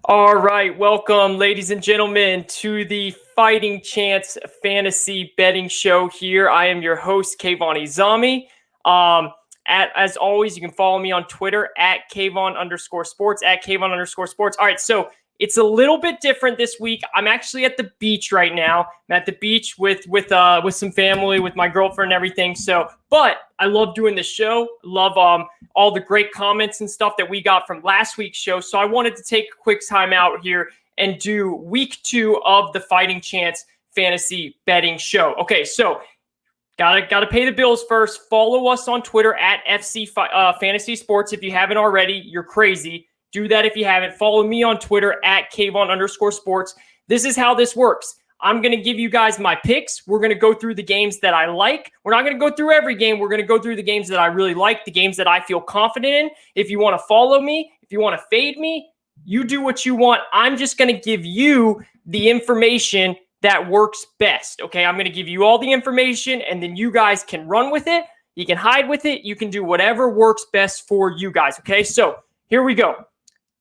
All right, welcome, ladies and gentlemen, to the Fighting Chance Fantasy Betting Show here. I am your host, Kayvon Ezami. As always, you can follow me on Twitter at Kayvon_sports, at Kayvon_sports. All right, so it's a little bit different this week. I'm actually at the beach right now. I'm at the beach with some family, with my girlfriend and everything. But I love doing this show. Love all the great comments and stuff that we got from last week's show. So I wanted to take a quick time out here and do week 2 of the Fighting Chance Fantasy Betting Show. Okay, so Gotta pay the bills first. Follow us on Twitter at FC Fantasy Sports if you haven't already. You're crazy. Do that if you haven't. Follow me on Twitter at Kayvon_sports. This is how this works. I'm going to give you guys my picks. We're going to go through the games that I like. We're not going to go through every game. We're going to go through the games that I really like, the games that I feel confident in. If you want to follow me, if you want to fade me, you do what you want. I'm just going to give you the information that works best. Okay, I'm going to give you all the information and then you guys can run with it. You can hide with it. You can do whatever works best for you guys. Okay, so here we go.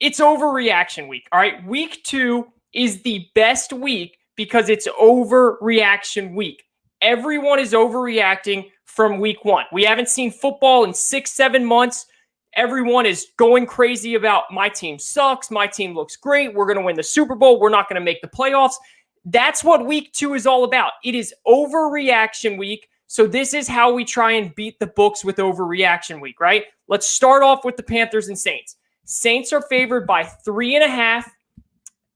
It's overreaction week. All right, week 2 is the best week because it's overreaction week. Everyone is overreacting from week 1. We haven't seen football in 6-7 months. Everyone is going crazy about my team sucks. My team looks great. We're going to win the Super Bowl. We're not going to make the playoffs. That's what week 2 is all about. It is overreaction week. So this is how we try and beat the books with overreaction week, right? Let's start off with the Panthers and Saints. Saints are favored by 3.5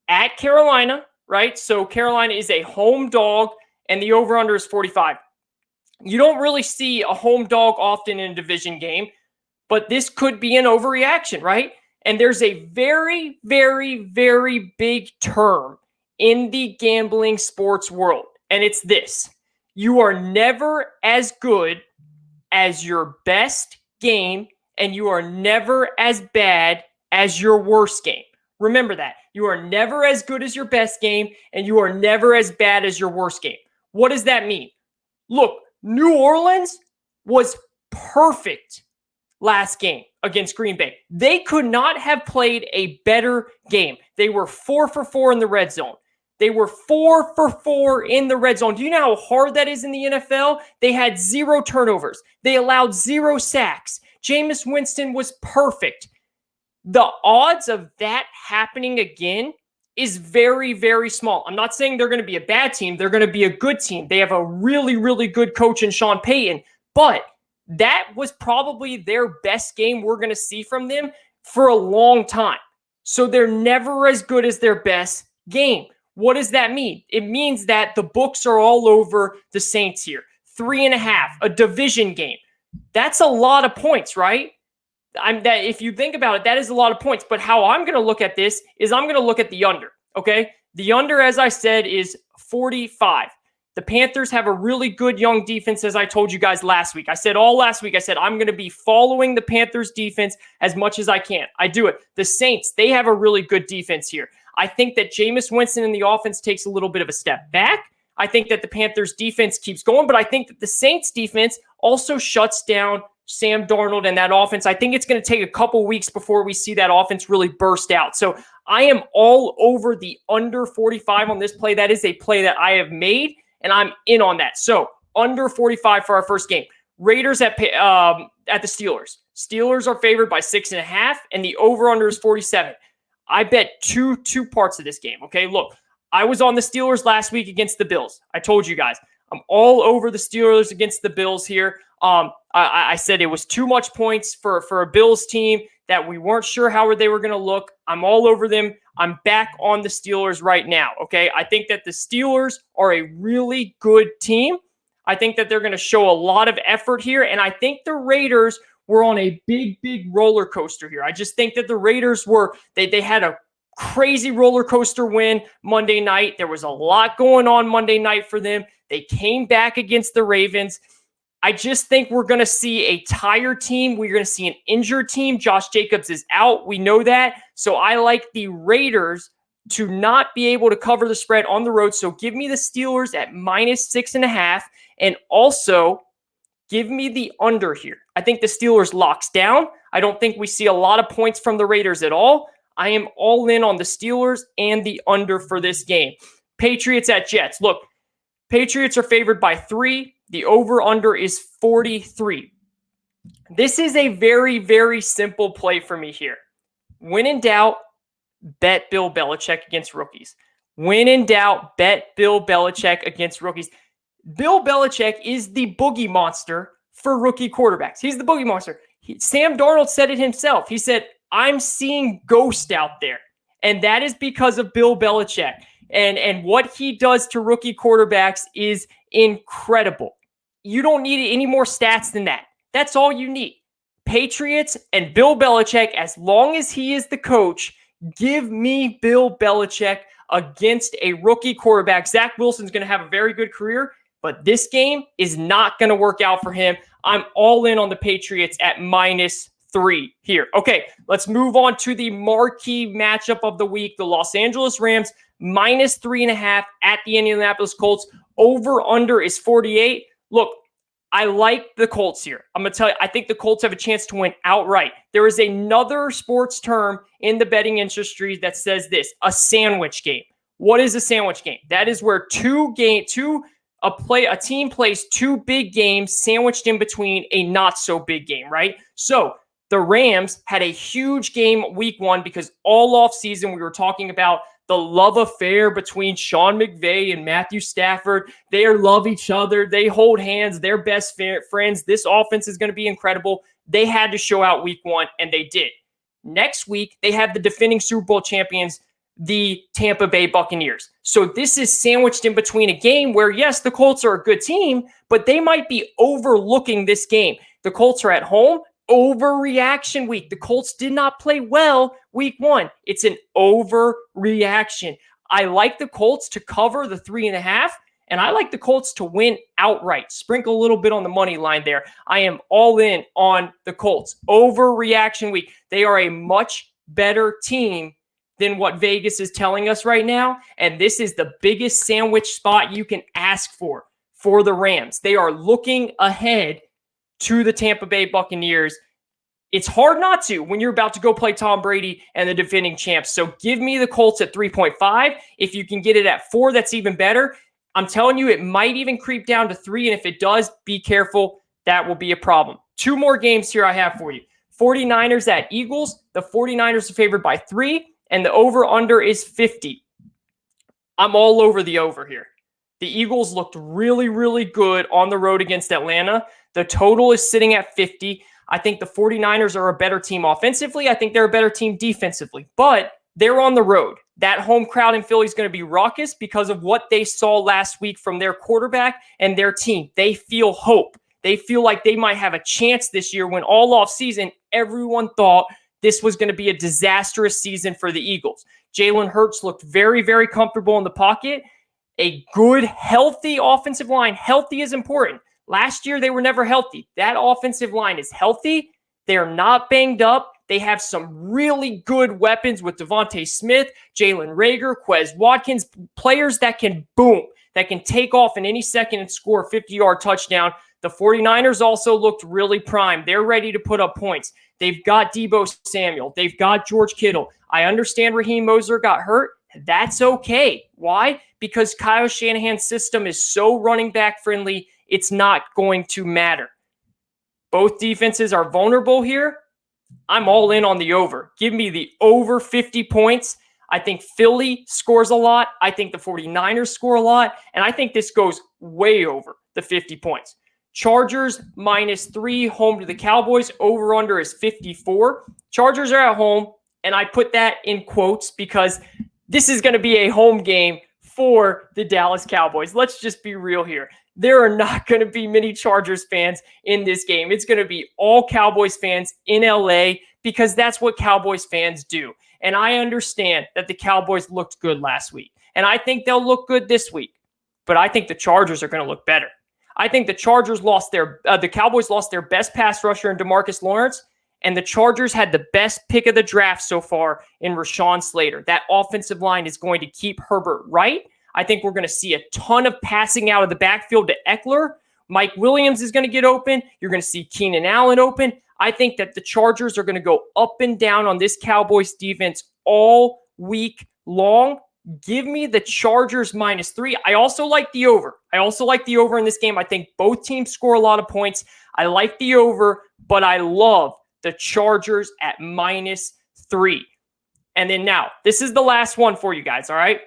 at Carolina, right? So Carolina is a home dog and the over-under is 45. You don't really see a home dog often in a division game, but this could be an overreaction, right? And there's a very, very, very big term in the gambling sports world, and it's this. You are never as good as your best game, and you are never as bad as your worst game. Remember that. You are never as good as your best game, and you are never as bad as your worst game. What does that mean? Look, New Orleans was perfect last game against Green Bay. They could not have played a better game. They were 4 for 4 in the red zone. They were 4 for 4 in the red zone. Do you know how hard that is in the NFL? They had 0 turnovers. They allowed 0 sacks. Jameis Winston was perfect. The odds of that happening again is very, very small. I'm not saying they're going to be a bad team. They're going to be a good team. They have a really, really good coach in Sean Payton. But that was probably their best game we're going to see from them for a long time. So they're never as good as their best game. What does that mean? It means that the books are all over the Saints here. 3.5, a division game. That's a lot of points, right? If you think about it, that is a lot of points. But how I'm going to look at this is I'm going to look at the under, okay? The under, as I said, is 45. The Panthers have a really good young defense, as I told you guys last week. I said I'm going to be following the Panthers defense as much as I can. I do it. The Saints, they have a really good defense here. I think that Jameis Winston in the offense takes a little bit of a step back. I think that the Panthers defense keeps going, but I think that the Saints defense also shuts down Sam Darnold and that offense. I think it's going to take a couple weeks before we see that offense really burst out. So I am all over the under 45 on this play. That is a play that I have made, and I'm in on that. So under 45 for our first game. Raiders at the Steelers. Steelers are favored by 6.5, and the over-under is 47. I bet two parts of this game, okay? Look, I was on the Steelers last week against the Bills. I told you guys. I'm all over the Steelers against the Bills here. I said it was too much points for a Bills team that we weren't sure how they were going to look. I'm all over them. I'm back on the Steelers right now, okay? I think that the Steelers are a really good team. I think that they're going to show a lot of effort here, and I think the Raiders were on a big roller coaster here. I just think that the Raiders they had a crazy roller coaster win Monday night. There was a lot going on Monday night for them. They came back against the Ravens. I just think we're going to see a tired team. We're going to see an injured team. Josh Jacobs is out. We know that. So I like the Raiders to not be able to cover the spread on the road. So give me the Steelers at -6.5. And also give me the under here. I think the Steelers locks down. I don't think we see a lot of points from the Raiders at all. I am all in on the Steelers and the under for this game. Patriots at Jets. Look, Patriots are favored by 3. The over-under is 43. This is a very, very simple play for me here. When in doubt, bet Bill Belichick against rookies. When in doubt, bet Bill Belichick against rookies. Bill Belichick is the boogie monster for rookie quarterbacks. He's the boogie monster. Sam Darnold said it himself. He said, I'm seeing ghosts out there. And that is because of Bill Belichick. And what he does to rookie quarterbacks is incredible. You don't need any more stats than that. That's all you need. Patriots and Bill Belichick, as long as he is the coach, give me Bill Belichick against a rookie quarterback. Zach Wilson's going to have a very good career, but this game is not going to work out for him. I'm all in on the Patriots at -3 here. Okay, let's move on to the marquee matchup of the week. The Los Angeles Rams -3.5 at the Indianapolis Colts. Over-under is 48. Look, I like the Colts here. I'm going to tell you, I think the Colts have a chance to win outright. There is another sports term in the betting industry that says this, a sandwich game. What is a sandwich game? That is where a team plays 2 big games sandwiched in between a not so big game, right? So the Rams had a huge game week 1 because all off season we were talking about the love affair between Sean McVay and Matthew Stafford. They love each other. They hold hands. They're best friends. This offense is going to be incredible. They had to show out week 1, and they did. Next week, they have the defending Super Bowl champions, the Tampa Bay Buccaneers. So this is sandwiched in between a game where, yes, the Colts are a good team, but they might be overlooking this game. The Colts are at home. Overreaction week. The Colts did not play well week 1. It's an overreaction. I like the Colts to cover the 3.5, and I like the Colts to win outright. Sprinkle a little bit on the money line there. I am all in on the Colts. Overreaction week. They are a much better team than what Vegas is telling us right now, and this is the biggest sandwich spot you can ask for the Rams. They are looking ahead to the Tampa Bay Buccaneers. It's hard not to when you're about to go play Tom Brady and the defending champs. So give me the Colts at 3.5. If you can get it at 4, that's even better. I'm telling you, it might even creep down to 3. And if it does, be careful. That will be a problem. 2 more games here I have for you. 49ers at Eagles. The 49ers are favored by 3, and the over-under is 50. I'm all over the over here. The Eagles looked really, really good on the road against Atlanta. The total is sitting at 50. I think the 49ers are a better team offensively. I think they're a better team defensively. But they're on the road. That home crowd in Philly is going to be raucous because of what they saw last week from their quarterback and their team. They feel hope. They feel like they might have a chance this year when all off season, everyone thought this was going to be a disastrous season for the Eagles. Jalen Hurts looked very, very comfortable in the pocket. A good, healthy offensive line. Healthy is important. Last year, they were never healthy. That offensive line is healthy. They're not banged up. They have some really good weapons with Devontae Smith, Jalen Reagor, Quez Watkins, players that can boom, that can take off in any second and score a 50-yard touchdown. The 49ers also looked really primed. They're ready to put up points. They've got Deebo Samuel. They've got George Kittle. I understand Raheem Mostert got hurt. That's okay. Why? Because Kyle Shanahan's system is so running back friendly, it's not going to matter. Both defenses are vulnerable here. I'm all in on the over. Give me the over 50 points. I think Philly scores a lot. I think the 49ers score a lot. And I think this goes way over the 50 points. Chargers -3, home to the Cowboys. Over-under is 54. Chargers are at home, and I put that in quotes because this is going to be a home game for the Dallas Cowboys. Let's just be real here. There are not going to be many Chargers fans in this game. It's going to be all Cowboys fans in LA because that's what Cowboys fans do. And I understand that the Cowboys looked good last week, and I think they'll look good this week. But I think the Chargers are going to look better. I think the Cowboys lost their best pass rusher in DeMarcus Lawrence, and the Chargers had the best pick of the draft so far in Rashawn Slater. That offensive line is going to keep Herbert right. I think we're going to see a ton of passing out of the backfield to Eckler. Mike Williams is going to get open. You're going to see Keenan Allen open. I think that the Chargers are going to go up and down on this Cowboys defense all week long. Give me the Chargers -3. I also like the over. In this game. I think both teams score a lot of points. I like the over, but I love the Chargers at -3. And then now, this is the last one for you guys, all right?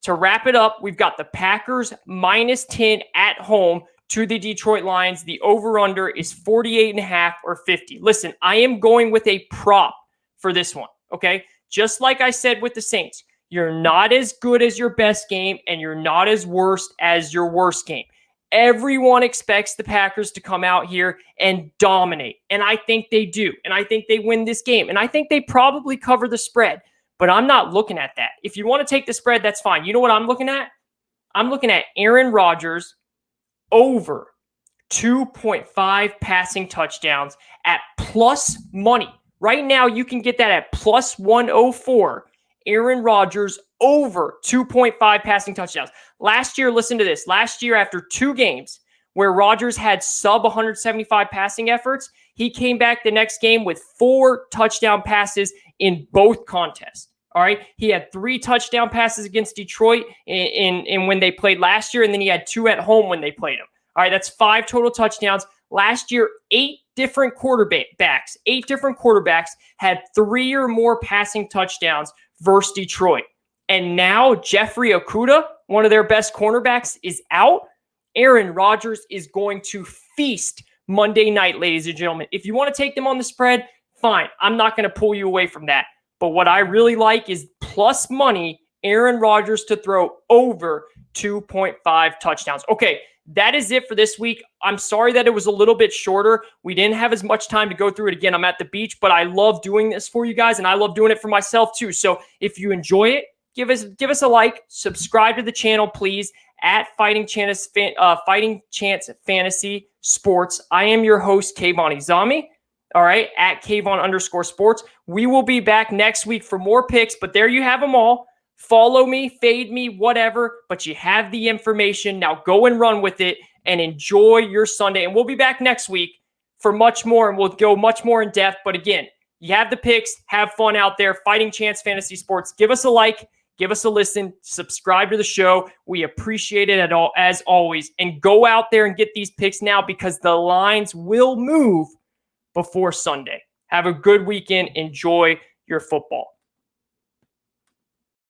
To wrap it up, we've got the Packers -10 at home to the Detroit Lions. The over-under is 48.5 or 50. Listen, I am going with a prop for this one, okay? Just like I said with the Saints, you're not as good as your best game, and you're not as worst as your worst game. Everyone expects the Packers to come out here and dominate, and I think they do, and I think they win this game, and I think they probably cover the spread, but I'm not looking at that. If you want to take the spread, that's fine. You know what I'm looking at? I'm looking at Aaron Rodgers over 2.5 passing touchdowns at plus money. Right now, you can get that at plus 104. Aaron Rodgers over 2.5 passing touchdowns. Last year, listen to this. Last year, after 2 games where Rodgers had sub 175 passing efforts, he came back the next game with 4 touchdown passes in both contests. All right. He had 3 touchdown passes against Detroit in when they played last year, and then he had 2 at home when they played him. All right. That's 5 total touchdowns. Last year, 8 different quarterbacks had 3 or more passing touchdowns versus Detroit. And now Jeffrey Okudah, one of their best cornerbacks, is out. Aaron Rodgers is going to feast Monday night, ladies and gentlemen. If you want to take them on the spread, fine. I'm not going to pull you away from that. But what I really like is plus money, Aaron Rodgers to throw over 2.5 touchdowns. Okay, that is it for this week. I'm sorry that it was a little bit shorter. We didn't have as much time to go through it again. I'm at the beach, but I love doing this for you guys, and I love doing it for myself too. So if you enjoy it, give us a like, subscribe to the channel, please, at Fighting Chance Fantasy Sports. I am your host, Kayvon Ezami. All right, at Kayvon_sports. We will be back next week for more picks, but there you have them all. Follow me, fade me, whatever, but you have the information. Now go and run with it and enjoy your Sunday. And we'll be back next week for much more, and we'll go much more in depth. But again, you have the picks. Have fun out there. Fighting Chance Fantasy Sports. Give us a like. Give us a listen. Subscribe to the show. We appreciate it as always. And go out there and get these picks now, because the lines will move before Sunday. Have a good weekend. Enjoy your football.